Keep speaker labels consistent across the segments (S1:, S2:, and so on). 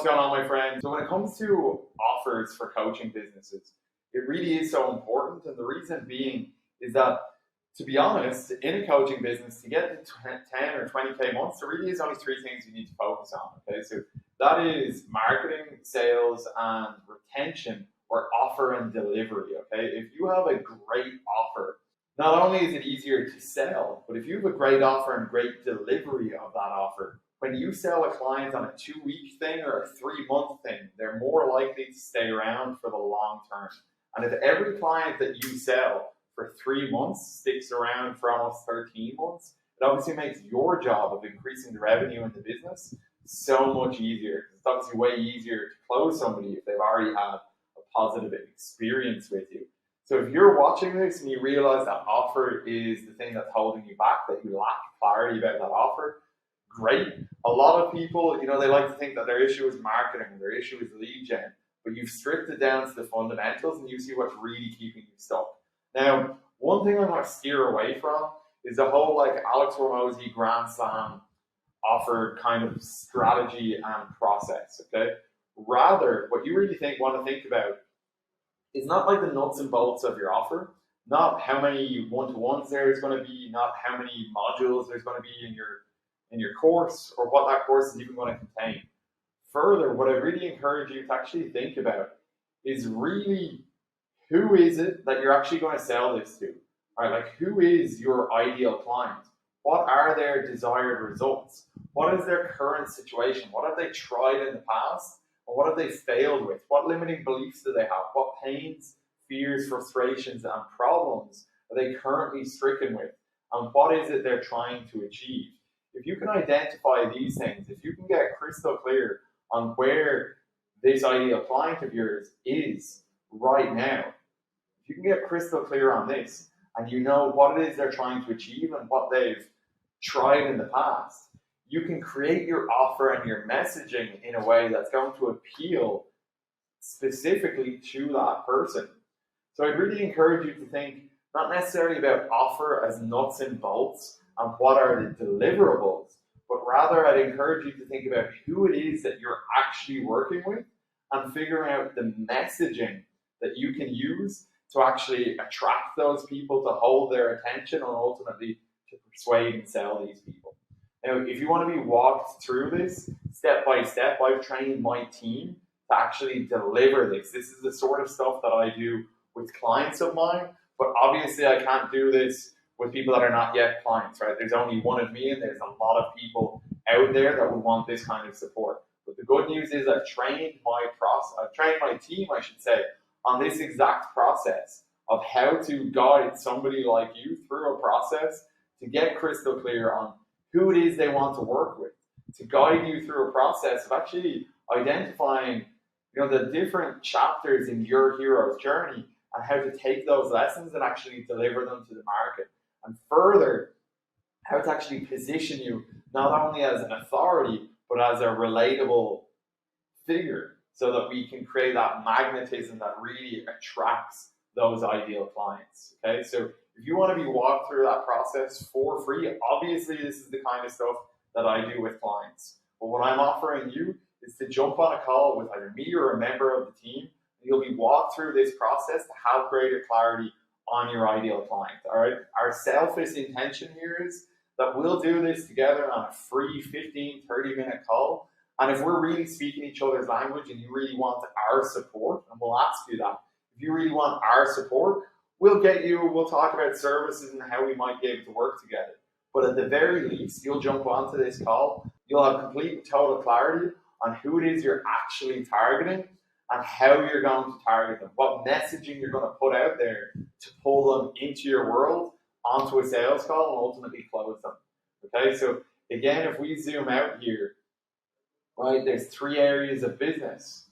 S1: What's going on, my friend? So when it comes to offers for coaching businesses, it really is so important. And the reason being is that, to be honest, in a coaching business, to get to 10 or 20K months, there really is only three things you need to focus on. Okay, so that is marketing, sales, and retention, or offer and delivery. Okay, if you have a great offer, not only is it easier to sell, but if you have a great offer and great delivery of that offer, when you sell a client on a 2-week thing or a 3-month thing, they're more likely to stay around for the long term. And if every client that you sell for 3 months sticks around for almost 13 months, it obviously makes your job of increasing the revenue in the business so much easier. It's obviously way easier to close somebody if they've already had a positive experience with you. So if you're watching this and you realize that offer is the thing that's holding you back, that you lack clarity about that offer, great. A lot of people, they like to think that their issue is marketing, their issue is lead gen, but you've stripped it down to the fundamentals and you see what's really keeping you stuck. Now, one thing I'm going to steer away from is the whole Alex Hormozi Grand Slam offer kind of strategy and process, okay? Rather, what you really want to think about is not the nuts and bolts of your offer, not how many one-to-ones there's going to be, not how many modules there's going to be in your course, or what that course is even going to contain. Further, what I really encourage you to actually think about is really, who is it that you're actually going to sell this to? All right, who is your ideal client? What are their desired results? What is their current situation? What have they tried in the past? And what have they failed with? What limiting beliefs do they have? What pains, fears, frustrations, and problems are they currently stricken with? And what is it they're trying to achieve? If you can identify these things, if you can get crystal clear on where this ideal client of yours is right now, if you can get crystal clear on this, and you know what it is they're trying to achieve and what they've tried in the past, you can create your offer and your messaging in a way that's going to appeal specifically to that person. So I'd really encourage you to think not necessarily about offer as nuts and bolts and what are the deliverables, but rather I'd encourage you to think about who it is that you're actually working with and figuring out the messaging that you can use to actually attract those people, to hold their attention, and ultimately to persuade and sell these people. Now, if you want to be walked through this step by step, I've trained my team to actually deliver this. This is the sort of stuff that I do with clients of mine, but obviously I can't do this with people that are not yet clients, right? There's only one of me, and there's a lot of people out there that would want this kind of support. But the good news is I've trained my team, I should say, on this exact process of how to guide somebody like you through a process to get crystal clear on who it is they want to work with, to guide you through a process of actually identifying, the different chapters in your hero's journey and how to take those lessons and actually deliver them to the market. And further, how to actually position you not only as an authority, but as a relatable figure, so that we can create that magnetism that really attracts those ideal clients. Okay, so if you want to be walked through that process for free, obviously this is the kind of stuff that I do with clients. But what I'm offering you is to jump on a call with either me or a member of the team, and you'll be walked through this process to have greater clarity on your ideal client. All right, our selfish intention here is that we'll do this together on a free 15-30-minute call. And if we're really speaking each other's language and you really want our support, and we'll ask you that, if you really want our support, we'll talk about services and how we might be able to work together. But at the very least, you'll jump onto this call, you'll have complete and total clarity on who it is you're actually targeting and how you're going to target them, what messaging you're going to put out there to pull them into your world, onto a sales call, and ultimately close them. Okay, so again, if we zoom out here, right, there's 3 areas of business,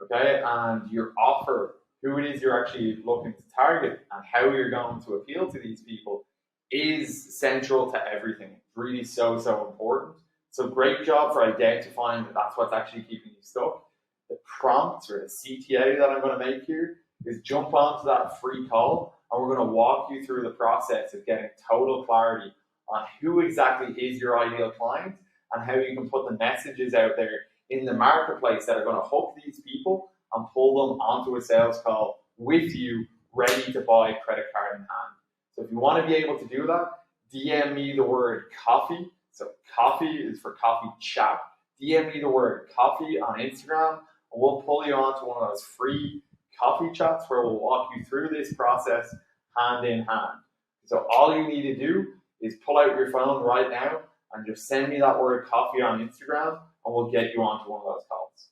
S1: okay, and your offer, who it is you're actually looking to target, and how you're going to appeal to these people is central to everything. It's really so important. So great job for identifying that that's what's actually keeping you stuck. The prompt or the CTA that I'm going to make here is jump onto that free call, and we're going to walk you through the process of getting total clarity on who exactly is your ideal client and how you can put the messages out there in the marketplace that are going to hook these people and pull them onto a sales call with you, ready to buy, credit card in hand. So if you want to be able to do that, DM me the word coffee. So coffee is for coffee chat. DM me the word coffee on Instagram, and we'll pull you onto one of those free coffee chats where we'll walk you through this process hand in hand. So all you need to do is pull out your phone right now and just send me that word coffee on Instagram, and we'll get you onto one of those calls.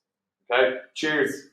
S1: Okay, cheers.